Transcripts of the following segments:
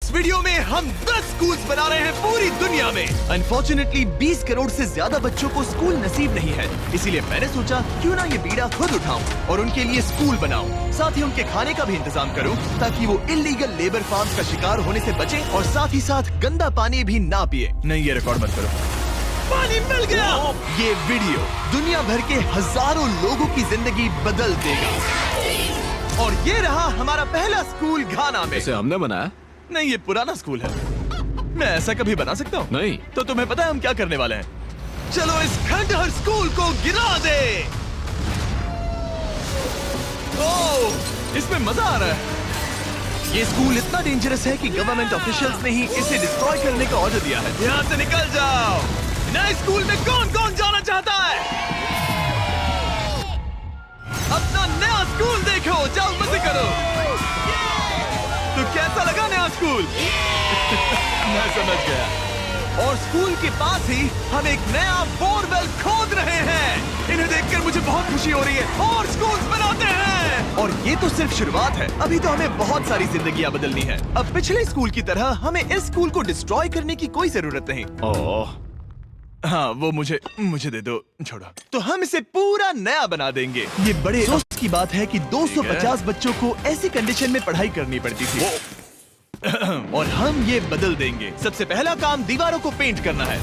इस वीडियो में हम 10 स्कूल्स बना रहे हैं पूरी दुनिया में। अनफॉर्चुनेटली 20 करोड़ से ज्यादा बच्चों को स्कूल नसीब नहीं है, इसीलिए मैंने सोचा क्यों ना ये बीड़ा खुद उठाऊं और उनके लिए स्कूल बनाऊं। साथ ही उनके खाने का भी इंतजाम करूं ताकि वो इलीगल लेबर फार्म्स का शिकार होने से बचे और साथ ही साथ गंदा पानी भी ना पिए। नहीं, ये रिकॉर्ड मत करो। पानी मिल गया। ये वीडियो दुनिया भर के हजारों लोगों की जिंदगी बदल देगा। और ये रहा हमारा पहला स्कूल घाना में। इसे हमने बनाया? नहीं, ये पुराना स्कूल है। मैं ऐसा कभी बना सकता हूँ? नहीं। तो तुम्हें पता है हम क्या करने वाले हैं? चलो इस खंडहर स्कूल को गिरा दे। ओह, इसमें मजा आ रहा है। ये स्कूल इतना डेंजरस है कि गवर्नमेंट ऑफिशियल्स ने ही इसे डिस्ट्रॉय करने का ऑर्डर दिया है। यहाँ से निकल जाओ। नए स्कूल में कौन कौन जाना चाहता है? अपना नया स्कूल देखो, जाओ मजे करो। तो कैसा लगा नया स्कूल? मैं समझ गया। और स्कूल के पास ही हम एक नया बोरवेल खोद रहे हैं। इन्हें देखकर मुझे बहुत खुशी हो रही है। और स्कूल्स बनाते हैं। और ये तो सिर्फ शुरुआत है, अभी तो हमें बहुत सारी जिंदगियां बदलनी है। अब पिछले स्कूल की तरह हमें इस स्कूल को डिस्ट्रॉय करने की कोई जरूरत नहीं। ओह, हाँ, वो मुझे दे दो, छोड़ो। तो हम इसे पूरा नया बना देंगे। ये बड़े अफसोस की बात है कि 250 बच्चों को ऐसी कंडीशन में पढ़ाई करनी पड़ती थी। और हम ये बदल देंगे। सबसे पहला काम दीवारों को पेंट करना है।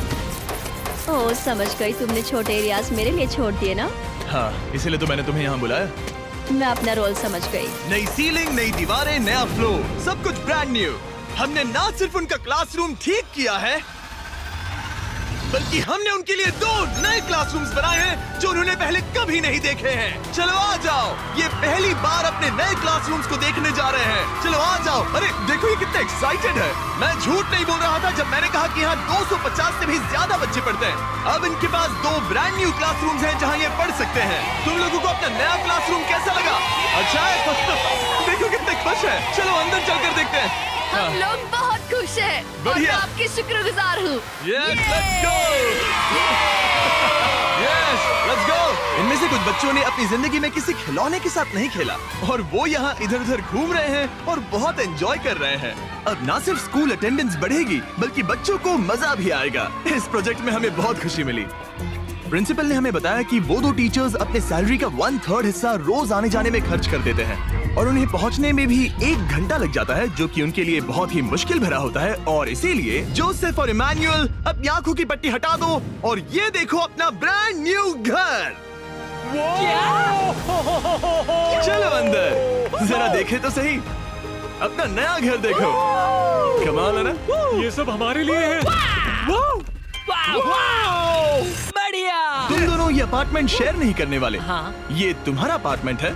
ओह, समझ गई। तुमने छोटे एरियाज मेरे लिए छोड़ दिए ना? हाँ, इसीलिए तो मैंने तुम्हें यहाँ बुलाया। मैं अपना रोल समझ गई। नई सीलिंग, नई दीवारें, नया फ्लोर, सब कुछ ब्रांड न्यू। हमने ना सिर्फ उनका क्लासरूम ठीक किया है, बल्कि हमने उनके लिए 2 नए क्लासरूम्स बनाए हैं जो उन्होंने पहले कभी नहीं देखे हैं। चलो आ जाओ, ये पहली बार अपने नए क्लासरूम्स को देखने जा रहे हैं। चलो आ जाओ। अरे देखो, ये कितना एक्साइटेड है। मैं झूठ नहीं बोल रहा था जब मैंने कहा कि यहाँ 250 से भी ज्यादा बच्चे पढ़ते हैं। अब इनके पास 2 ब्रांड न्यू क्लासरूम्स हैं जहाँ ये पढ़ सकते हैं। तुम लोगों को अपना नया क्लासरूम कैसा लगा? अच्छा है? देखो कितने खुश है। चलो अंदर चलकर देखते हैं। हम लोग बहुत खुश हैं और मैं बढ़िया। आपकी शुक्रगुजार हूँ। Yes, let's go! Yes, let's go! इनमें से कुछ बच्चों ने अपनी जिंदगी में किसी खिलौने के साथ नहीं खेला और वो यहाँ इधर उधर घूम रहे हैं और बहुत एंजॉय कर रहे हैं। अब ना सिर्फ स्कूल अटेंडेंस बढ़ेगी बल्कि बच्चों को मजा भी आएगा। इस प्रोजेक्ट में हमें बहुत खुशी मिली। प्रिंसिपल ने हमें बताया कि वो 2 टीचर्स अपने सैलरी का 1/3 हिस्सा रोज आने जाने में खर्च कर देते हैं और उन्हें पहुंचने में भी 1 घंटा लग जाता है, जो कि उनके लिए बहुत ही मुश्किल भरा होता है। और इसीलिए जोसेफ और इमैनुअल अपनी आंखों की पट्टी हटा दो और ये देखो अपना ब्रांड न्यू घर। चलो अंदर जरा देखे तो सही, अपना नया घर देखो। कमाल है ना? ये सब हमारे लिए है। बढ़िया। तुम दोनों ये अपार्टमेंट शेयर नहीं करने वाले। हाँ। ये तुम्हारा अपार्टमेंट है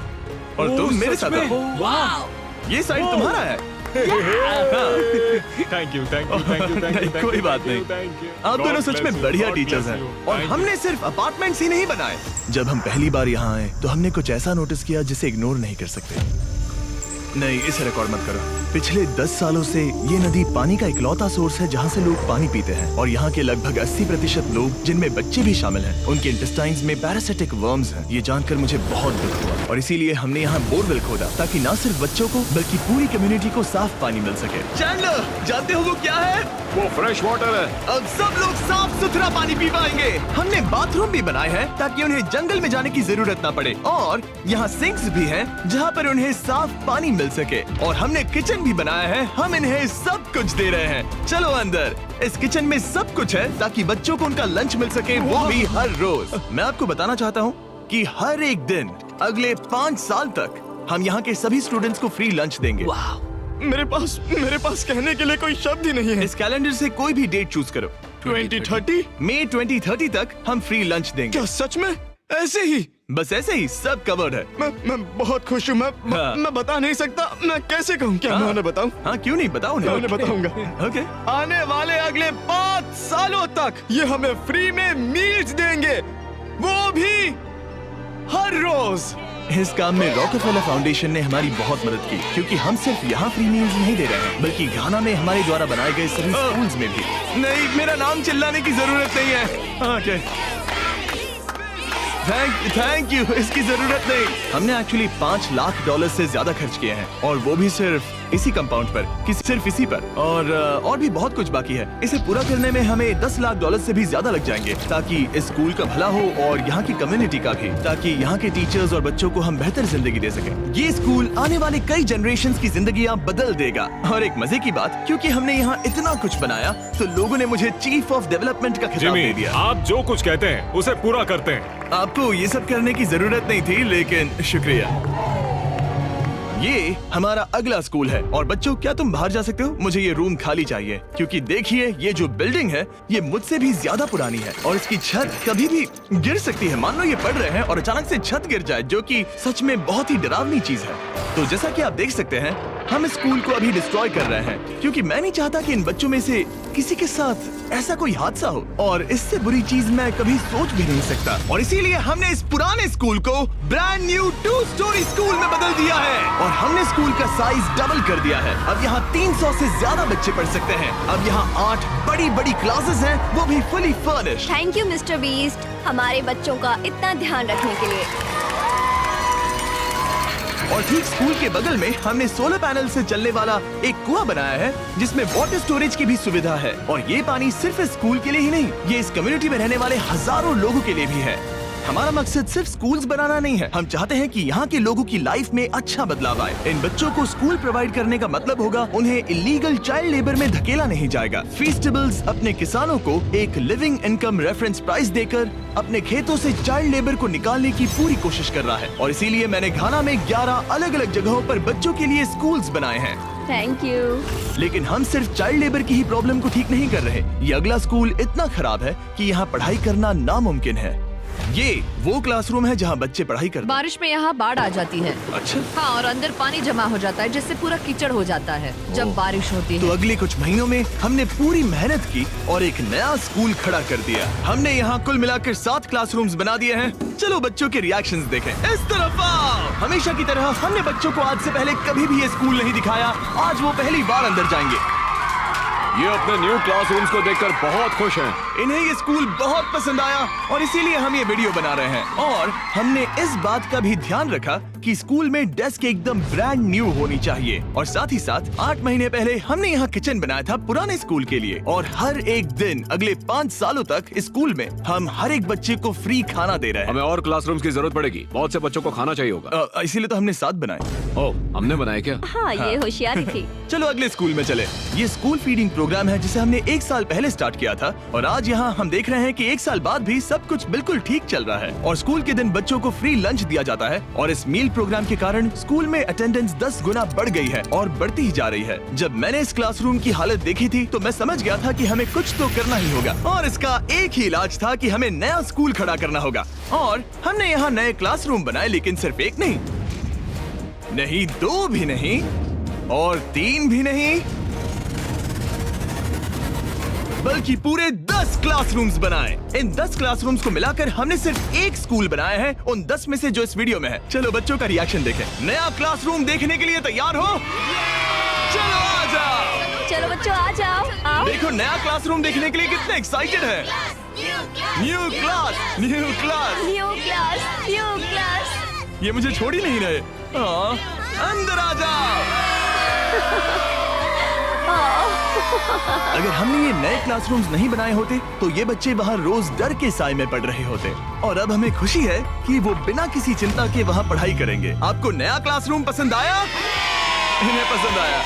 और तुम मेरे साथ में? रहो। ये साइड तुम्हारा है। Thank you, thank you, thank you, thank you. कोई बात नहीं। आप दोनों सच में बढ़िया टीचर्स हैं। और हमने सिर्फ अपार्टमेंट्स ही नहीं बनाए। जब हम पहली बार यहाँ आए तो हमने कुछ ऐसा नोटिस किया जिसे इग्नोर नहीं कर सकते। नहीं, इसे रिकॉर्ड मत करो। पिछले 10 सालों से ये नदी पानी का इकलौता सोर्स है जहाँ से लोग पानी पीते हैं और यहाँ के लगभग 80% लोग, जिनमें बच्चे भी शामिल हैं, उनके इंटेस्टाइन्स में पैरासिटिक वर्म्स हैं। ये जानकर मुझे बहुत दुख हुआ और इसीलिए हमने यहाँ बोरवेल खोदा ताकि न सिर्फ बच्चों को बल्कि पूरी कम्युनिटी को साफ पानी मिल सके। चैंडलर, जानते हो वो क्या है? वो फ्रेश वाटर है। अब सब लोग साफ सुथरा पानी पी पाएंगे। हमने बाथरूम भी बनाए हैं ताकि उन्हें जंगल में जाने की जरूरत ना पड़े और यहाँ सिंक्स भी हैं जहाँ पर उन्हें साफ पानी मिल सके। और हमने किचन भी बनाया है। हम इन्हें सब कुछ दे रहे हैं। चलो अंदर। इस किचन में सब कुछ है ताकि बच्चों को उनका लंच मिल सके, वो भी हर रोज। मैं आपको बताना चाहता हूँ कि हर एक दिन अगले 5 साल तक हम यहाँ के सभी स्टूडेंट्स को फ्री लंच देंगे। मेरे पास कहने के लिए कोई शब्द ही नहीं है। इस कैलेंडर से कोई भी डेट चूज करो। 2030? मई 2030 तक हम फ्री लंच देंगे। क्या सच में? ऐसे ही? बस ऐसे ही, सब कवर्ड है। मैं बहुत खुश हूँ। मैं बता नहीं सकता। मैं कैसे कहूँ? क्या मैं उन्हें बताऊँ? हाँ, क्यों नहीं, बताओ उन्हें। मैं उन्हें बताऊंगा। ओके। आने वाले अगले 5 सालों तक ये हमें फ्री में मील्स देंगे, वो भी हर रोज। इस काम में रॉकफेलर फाउंडेशन ने हमारी बहुत मदद की, क्योंकि हम सिर्फ यहाँ फ्री मील्स नहीं दे रहे हैं बल्कि घाना में हमारे द्वारा बनाए गए सभी स्कूल्स में भी। नहीं, मेरा नाम चिल्लाने की जरूरत नहीं है। ओके, थैंक यू, इसकी जरूरत नहीं। हमने एक्चुअली $5 लाख से ज्यादा खर्च किए हैं और वो भी सिर्फ इसी कंपाउंड पर, सिर्फ इसी पर। और भी बहुत कुछ बाकी है। इसे पूरा करने में हमें $10 लाख से भी ज्यादा लग जाएंगे, ताकि इस स्कूल का भला हो और यहाँ की कम्युनिटी का भी, ताकि यहाँ के टीचर्स और बच्चों को हम बेहतर जिंदगी दे सकें। ये स्कूल आने वाले कई जनरेशंस की जिंदगियाँ बदल देगा। और एक मजे की बात, क्योंकि हमने यहाँ इतना कुछ बनाया, तो लोगों ने मुझे चीफ ऑफ डेवलपमेंट का खिताब दे जिमी, दिया। आप जो कुछ कहते हैं उसे पूरा करते हैं। आपको ये सब करने की जरूरत नहीं थी, लेकिन शुक्रिया। ये हमारा अगला स्कूल है। और बच्चों, क्या तुम बाहर जा सकते हो? मुझे ये रूम खाली चाहिए, क्योंकि देखिए ये जो बिल्डिंग है ये मुझसे भी ज्यादा पुरानी है और इसकी छत कभी भी गिर सकती है। मान लो ये पढ़ रहे हैं और अचानक से छत गिर जाए, जो कि सच में बहुत ही डरावनी चीज है। तो जैसा कि आप देख सकते हैं, हम इस स्कूल को अभी डिस्ट्रॉय कर रहे हैं, क्योंकि मैं नहीं चाहता कि इन बच्चों में से किसी के साथ ऐसा कोई हादसा हो, और इससे बुरी चीज मैं कभी सोच भी नहीं सकता। और इसीलिए हमने इस पुराने स्कूल को ब्रांड न्यू 2 स्टोरी स्कूल में बदल दिया है। और हमने स्कूल का साइज डबल कर दिया है। अब यहाँ 300 से ज्यादा बच्चे पढ़ सकते हैं। अब यहाँ 8 बड़ी बड़ी क्लासेस हैं, वो भी fully furnished. Thank you mister beast, हमारे बच्चों का इतना ध्यान रखने के लिए। और ठीक स्कूल के बगल में हमने सोलर पैनल से चलने वाला एक कुआं बनाया है, जिसमें वाटर स्टोरेज की भी सुविधा है। और ये पानी सिर्फ इस स्कूल के लिए ही नहीं, ये इस कम्युनिटी में रहने वाले हजारों लोगों के लिए भी है। हमारा मकसद सिर्फ स्कूल्स बनाना नहीं है, हम चाहते हैं कि यहाँ के लोगों की लाइफ में अच्छा बदलाव आए। इन बच्चों को स्कूल प्रोवाइड करने का मतलब होगा उन्हें इलीगल चाइल्ड लेबर में धकेला नहीं जाएगा। फीस्टेबल्स अपने किसानों को एक लिविंग इनकम रेफरेंस प्राइस देकर अपने खेतों से चाइल्ड लेबर को निकालने की पूरी कोशिश कर रहा है। और इसीलिए मैंने घाना में 11 अलग अलग जगहों पर बच्चों के लिए स्कूल्स बनाए हैं। Thank you. लेकिन हम सिर्फ चाइल्ड लेबर की ही प्रॉब्लम को ठीक नहीं कर रहे। ये अगला स्कूल इतना खराब है कि यहाँ पढ़ाई करना नामुमकिन है। ये वो क्लासरूम है जहाँ बच्चे पढ़ाई करते हैं। बारिश में यहाँ बाढ़ आ जाती है। अच्छा, हाँ, और अंदर पानी जमा हो जाता है, जिससे पूरा कीचड़ हो जाता है जब बारिश होती तो है। अगले कुछ महीनों में हमने पूरी मेहनत की और एक नया स्कूल खड़ा कर दिया। हमने यहाँ कुल मिलाकर 7 क्लासरूम्स बना दिए हैं। चलो बच्चों के रिएक्शंस देखें। इस तरफ आओ। हमेशा की तरह हमने बच्चों को आज से पहले कभी भी ये स्कूल नहीं दिखाया। आज वो पहली बार अंदर जाएंगे। ये अपने न्यू क्लासरूम्स को देखकर बहुत खुश हैं। इन्हें ये स्कूल बहुत पसंद आया और इसीलिए हम ये वीडियो बना रहे हैं। और हमने इस बात का भी ध्यान रखा कि स्कूल में डेस्क एकदम ब्रांड न्यू होनी चाहिए। और साथ ही साथ 8 महीने पहले हमने यहाँ किचन बनाया था पुराने स्कूल के लिए। और हर एक दिन अगले 5 सालों तक इस स्कूल में हम हर एक बच्चे को फ्री खाना दे रहे हैं। हमें और क्लासरूम्स की जरूरत पड़ेगी, बहुत से बच्चों को खाना चाहिए होगा। इसीलिए तो हमने 7 बनाए। ओह, हमने बनाए क्या? हाँ, ये होशियारी थी। चलो अगले स्कूल में चले। ये स्कूल फीडिंग प्रोग्राम है जिसे हमने 1 साल पहले स्टार्ट किया था। और आज यहाँ हम देख रहे हैं कि 1 साल बाद भी सब कुछ बिल्कुल ठीक चल रहा है। और स्कूल के दिन बच्चों को फ्री लंच दिया जाता है। और इस मील प्रोग्राम के कारण स्कूल में अटेंडेंस 10 गुना बढ़ गई है और बढ़ती ही जा रही है। जब मैंने इस क्लासरूम की हालत देखी थी तो मैं समझ गया था कि हमें कुछ तो करना ही होगा। और इसका एक ही इलाज था कि हमें नया स्कूल खड़ा करना होगा। और हमने यहाँ नए क्लासरूम बनाए, लेकिन सिर्फ एक नहीं, 2 भी नहीं, और 3 भी नहीं, बल्कि पूरे 10 क्लासरूम्स बनाए। इन 10 क्लासरूम्स को मिलाकर हमने सिर्फ एक स्कूल बनाया है, उन 10 में से जो इस वीडियो में है। चलो बच्चों का रिएक्शन देखें। नया क्लासरूम देखने के लिए तैयार हो? चलो आ जाओ। चलो बच्चों आ जाओ, आओ। देखो नया क्लासरूम देखने के लिए कितने एक्साइटेड है। New class, new class. New class, new class. ये मुझे छोड़ ही नहीं रहे। अंदर आ जाओ। अगर हमने ये नए क्लासरूम्स नहीं बनाए होते तो ये बच्चे वहाँ रोज डर के साए में पढ़ रहे होते। और अब हमें खुशी है कि वो बिना किसी चिंता के वहाँ पढ़ाई करेंगे। आपको नया क्लासरूम पसंद आया? इन्हें पसंद आया।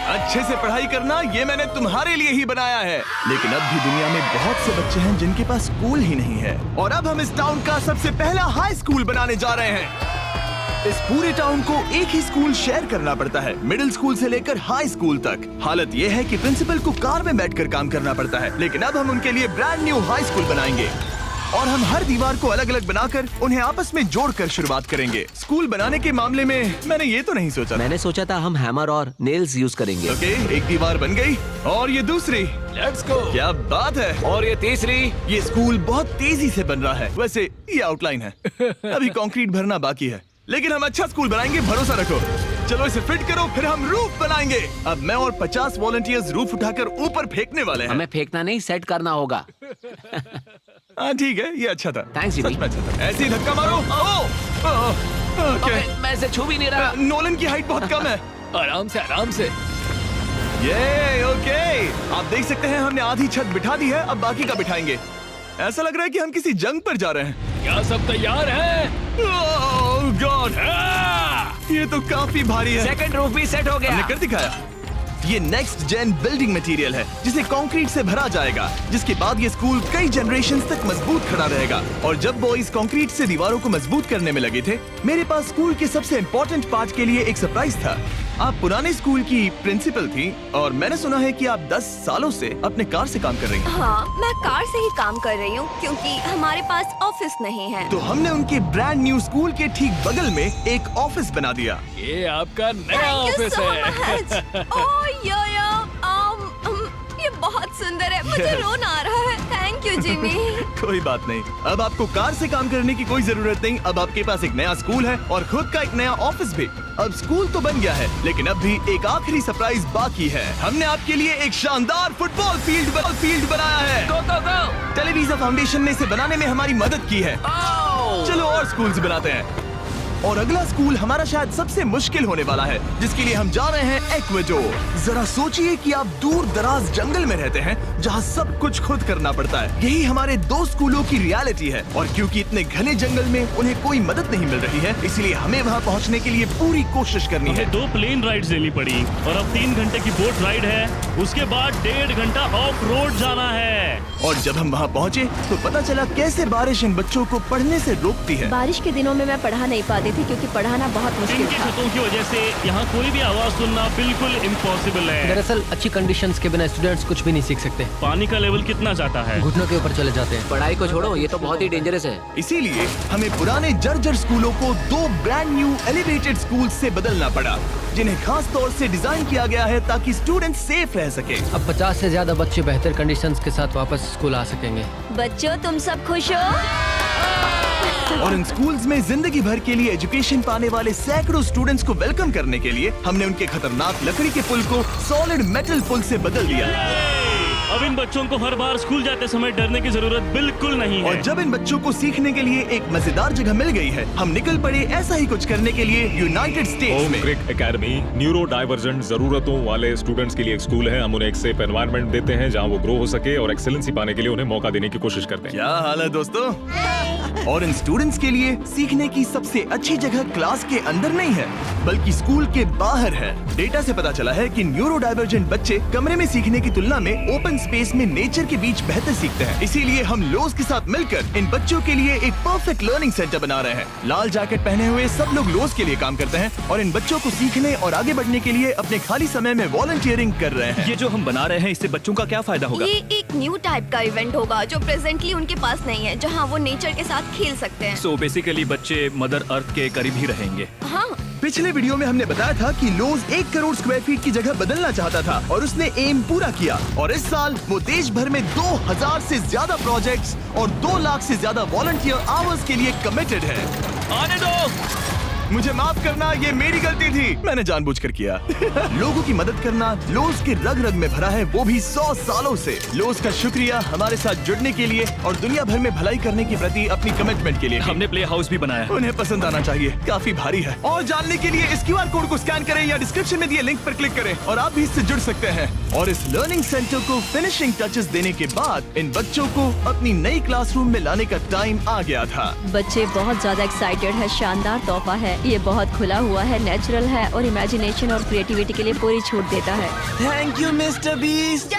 अच्छे से पढ़ाई करना ये मैंने तुम्हारे लिए ही बनाया है। लेकिन अब भी दुनिया में बहुत से बच्चे हैं जिनके पास स्कूल ही नहीं है। और अब हम इस टाउन का सबसे पहला हाई स्कूल बनाने जा रहे हैं। इस पूरे टाउन को एक ही स्कूल शेयर करना पड़ता है, मिडिल स्कूल से लेकर हाई स्कूल तक। हालत ये है कि प्रिंसिपल को कार में बैठकर काम करना पड़ता है। लेकिन अब हम उनके लिए ब्रांड न्यू हाई स्कूल बनाएंगे। और हम हर दीवार को अलग अलग बनाकर उन्हें आपस में जोड़कर शुरुआत करेंगे। स्कूल बनाने के मामले में मैंने ये तो नहीं सोचा। मैंने सोचा था हम हैमर और नेल्स यूज करेंगे। ओके, एक दीवार बन गई और ये दूसरी। Let's go. क्या बात है। और ये तीसरी। ये स्कूल बहुत तेजी से बन रहा है। वैसे ये आउटलाइन है, अभी कंक्रीट भरना बाकी है, लेकिन हम अच्छा स्कूल बनाएंगे, भरोसा रखो। चलो इसे फिट करो, फिर हम रूफ बनाएंगे। अब मैं और 50 वॉलंटियर्स रूफ उठाकर ऊपर फेंकने वाले हैं। हमें फेंकना नहीं, सेट करना होगा। हाँ ठीक है, ये अच्छा था। Thanks, सच में अच्छा था। ऐसे ही धक्का मारो। ओह, क्या? मैं इसे छू भी नहीं रहा। नोलन की हाइट बहुत कम है। आराम से आराम से। ये ओके, आप देख सकते हैं हमने आधी छत बिठा दी है, अब बाकी का बिठाएंगे। ऐसा लग रहा है कि हम किसी जंग पर जा रहे हैं। क्या सब तैयार है? ओह गॉड, ये तो काफी भारी है। सेकंड रूफ भी सेट हो हमने गया। कर दिखाया। ये नेक्स्ट जेन बिल्डिंग मटेरियल है जिसे कंक्रीट से भरा जाएगा, जिसके बाद ये स्कूल कई जनरेशंस तक मजबूत खड़ा रहेगा। और जब बॉयज कंक्रीट से दीवारों को मजबूत करने में लगे थे, मेरे पास स्कूल के सबसे इम्पोर्टेंट पार्ट के लिए एक सरप्राइज था। आप पुराने स्कूल की प्रिंसिपल थी और मैंने सुना है कि आप 10 सालों से अपने कार से काम कर रही हैं। हाँ, मैं कार से ही काम कर रही हूँ क्योंकि हमारे पास ऑफिस नहीं है। तो हमने उनके ब्रांड न्यू स्कूल के ठीक बगल में एक ऑफिस बना दिया। ये आपका नया Thank you ऑफिस so है। much. Oh, ये बहुत सुंदर है, मुझे रोना आ रहा है। Thank you Jimmy. कोई बात नहीं, अब आपको कार से काम करने की कोई जरूरत नहीं। अब आपके पास एक नया स्कूल है और खुद का एक नया ऑफिस भी। अब स्कूल तो बन गया है, लेकिन अब भी एक आखिरी सरप्राइज बाकी है। हमने आपके लिए एक शानदार फुटबॉल फील्ड बनाया है। गो गो गो। टेलीविजन फाउंडेशन ने इसे बनाने में हमारी मदद की है। चलो और स्कूल्स बनाते हैं। और अगला स्कूल हमारा शायद सबसे मुश्किल होने वाला है, जिसके लिए हम जा रहे हैं एक्वाडोर। जरा सोचिए कि आप दूर दराज जंगल में रहते हैं जहां सब कुछ खुद करना पड़ता है। यही हमारे 2 स्कूलों की रियलिटी है। और क्योंकि इतने घने जंगल में उन्हें कोई मदद नहीं मिल रही है, इसलिए हमें वहां पहुंचने के लिए पूरी कोशिश करनी है। हमें 2 प्लेन राइड्स लेनी पड़ी और अब 3 घंटे की बोट राइड है। उसके बाद 1.5 घंटा ऑफ रोड जाना है। और जब हम वहां पहुंचे तो पता चला कैसे बारिश इन बच्चों को पढ़ने से रोकती है। बारिश के दिनों में मैं पढ़ा नहीं पाती थी क्योंकि पढ़ाना बहुत मुश्किल इनकी था। छतों की वजह से यहाँ कोई भी आवाज सुनना बिल्कुल इम्पॉसिबल है। दरअसल अच्छी कंडीशंस के बिना स्टूडेंट्स कुछ भी नहीं सीख सकते। पानी का लेवल कितना जाता है? घुटनों के ऊपर चले जाते हैं। पढ़ाई को छोड़ो, ये तो बहुत ही डेंजरस है। इसीलिए हमें पुराने जर्जर स्कूलों को 2 ब्रांड न्यू एलिवेटेड स्कूल से बदलना पड़ा, जिन्हें खास तौर से डिजाइन किया गया है ताकि स्टूडेंट्स सेफ रह सके। अब 50 से ज्यादा बच्चे बेहतर कंडीशंस के साथ वापस स्कूल आ सकेंगे। बच्चों, तुम सब खुश हो? और इन स्कूल्स में जिंदगी भर के लिए एजुकेशन पाने वाले सैकड़ों स्टूडेंट्स को वेलकम करने के लिए हमने उनके खतरनाक लकड़ी के पुल को सॉलिड मेटल पुल से बदल दिया। अब इन बच्चों को हर बार स्कूल जाते समय डरने की जरूरत बिल्कुल नहीं है। और जब इन बच्चों को सीखने के लिए एक मजेदार जगह मिल गई है, हम निकल पड़े ऐसा ही कुछ करने के लिए यूनाइटेड स्टेट्स होम में। क्रिक एकेडमी न्यूरो डाइवर्जेंट जरूरतों वाले स्टूडेंट्स के लिए एक स्कूल है। हम उन्हें एक सेफ एनवायरनमेंट देते हैं जहां वो ग्रो हो सके और एक्सेलेंसी पाने के लिए उन्हें मौका देने की कोशिश करते हैं। क्या हाल है दोस्तों? और इन स्टूडेंट्स के लिए सीखने की सबसे अच्छी जगह क्लास के अंदर नहीं है, बल्कि स्कूल के बाहर है। डेटा से पता चला है कि न्यूरो डाइवर्जेंट बच्चे कमरे में सीखने की तुलना में ओपन स्पेस में नेचर के बीच बेहतर सीखते हैं। इसीलिए हम लोज के साथ मिलकर इन बच्चों के लिए एक परफेक्ट लर्निंग सेंटर बना रहे हैं। लाल जैकेट पहने हुए सब लोग लोज के लिए काम करते हैं और इन बच्चों को सीखने और आगे बढ़ने के लिए अपने खाली समय में वॉलंटियरिंग कर रहे हैं। ये जो हम बना रहे हैं, इससे बच्चों का क्या फायदा होगा? ये एक न्यू टाइप का इवेंट होगा जो प्रेजेंटली उनके पास नहीं है, जहाँ वो नेचर के साथ खेल सकते हैं। सो बेसिकली बच्चे मदर अर्थ के करीब ही रहेंगे। हाँ, पिछले वीडियो में हमने बताया था कि लोज 1 करोड़ स्क्वायर फीट की जगह बदलना चाहता था और उसने एम पूरा किया। और इस साल वो देश भर में 2000 से ज्यादा प्रोजेक्ट्स और 2 लाख से ज्यादा वॉलंटियर आवर्स के लिए कमिटेड है। आने दो। मुझे माफ करना, ये मेरी गलती थी, मैंने जानबूझकर किया। लोगों की मदद करना लोज के रग रग में भरा है, वो भी 100 सालों से। लोज का शुक्रिया हमारे साथ जुड़ने के लिए और दुनिया भर में भलाई करने के प्रति अपनी कमिटमेंट के लिए। हमने प्ले हाउस भी बनाया है। उन्हें पसंद आना चाहिए, काफी भारी है। और जानने के लिए इस QR कोड को स्कैन करें या डिस्क्रिप्शन में दिए लिंक पर क्लिक करें और आप भी इससे जुड़ सकते हैं। और इस लर्निंग सेंटर को फिनिशिंग टचेस देने के बाद इन बच्चों को अपनी नई क्लासरूम में लाने का टाइम आ गया था। बच्चे बहुत ज्यादा एक्साइटेड है। शानदार तोहफा है, ये बहुत खुला हुआ है, नेचुरल है और इमेजिनेशन और क्रिएटिविटी के लिए पूरी छूट देता है। Thank you mister beast.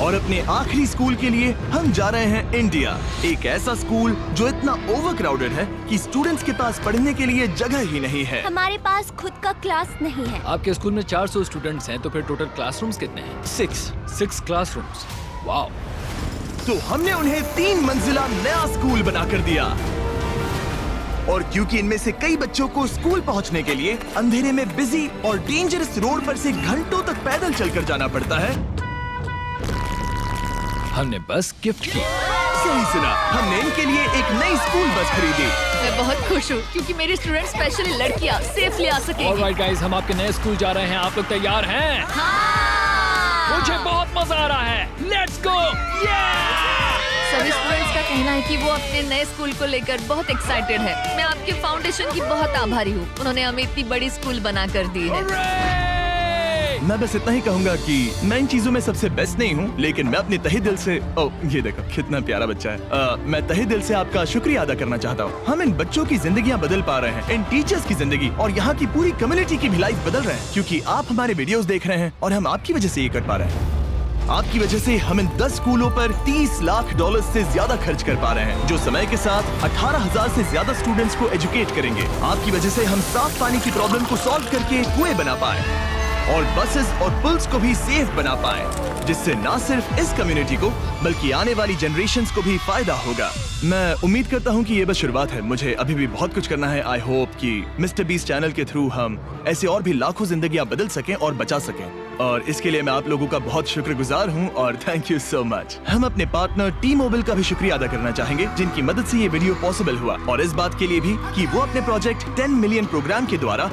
और अपने आखिरी स्कूल के लिए हम जा रहे हैं इंडिया। एक ऐसा स्कूल जो इतना ओवरक्राउडेड है कि स्टूडेंट्स के पास पढ़ने के लिए जगह ही नहीं है। हमारे पास खुद का क्लास नहीं है। आपके स्कूल में 400 स्टूडेंट्स हैं, तो फिर टोटल क्लासरूम्स कितने हैं? 6 क्लासरूम्स। वाओ। तो हमने उन्हें 3 मंजिला नया स्कूल बना कर दिया। और क्योंकि इनमें से कई बच्चों को स्कूल पहुंचने के लिए अंधेरे में बिजी और डेंजरस रोड पर से घंटों तक पैदल चलकर जाना पड़ता है, हमने बस गिफ्ट की। सही सुना, हमने इनके लिए एक नई स्कूल बस खरीदी। मैं बहुत खुश हूँ क्योंकि मेरे स्टूडेंट स्पेशली लड़कियाँ सेफली आ सकेंगी। ऑलराइट गाइस, हम आपके नए स्कूल जा रहे हैं। आप लोग तैयार हैं? हाँ! मुझे बहुत मजा आ रहा है। Let's go. सभी स्टूडेंट्स का कहना है कि वो अपने नए स्कूल को लेकर बहुत एक्साइटेड है। मैं आपके फाउंडेशन की बहुत आभारी हूँ, उन्होंने हमें इतनी बड़ी स्कूल बना कर दी है। मैं बस इतना ही कहूंगा कि मैं इन चीजों में सबसे बेस्ट नहीं हूँ, लेकिन मैं अपने तहे दिल से ये देखो कितना प्यारा बच्चा है। मैं तहे दिल से आपका शुक्रिया अदा करना चाहता हूँ। हम इन बच्चों की जिंदगियाँ बदल पा रहे हैं, इन टीचर्स की जिंदगी और यहाँ की पूरी कम्युनिटी की भी लाइफ बदल रहे हैं, क्योंकि आप हमारे वीडियोस देख रहे हैं और हम आपकी वजह से ये कर पा रहे हैं। आपकी वजह से हम इन 10 स्कूलों पर $30 लाख से ज्यादा खर्च कर पा रहे हैं, जो समय के साथ 18,000 से ज्यादा स्टूडेंट्स को एजुकेट करेंगे। आपकी वजह से हम साफ पानी की प्रॉब्लम को सॉल्व करके कुएं बना पाए और बसेस और पुल्स को भी सेफ बना पाए, जिससे ना सिर्फ इस कम्युनिटी को बल्कि आने वाली जनरेशंस को भी फायदा होगा। मैं उम्मीद करता हूँ कि ये बस शुरुआत है, मुझे अभी भी बहुत कुछ करना है। आई होप कि मिस्टर बीस्ट चैनल के थ्रू हम ऐसे और भी लाखों जिंदगियां बदल सकें और बचा सकें, और इसके लिए मैं आप लोगों का बहुत शुक्रगुजार हूँ और थैंक यू सो मच। हम अपने पार्टनर टी मोबाइल का भी शुक्रिया अदा करना चाहेंगे, जिनकी मदद से ये वीडियो पॉसिबल हुआ, और इस बात के लिए भी कि वो अपने प्रोजेक्ट 10 मिलियन प्रोग्राम के द्वारा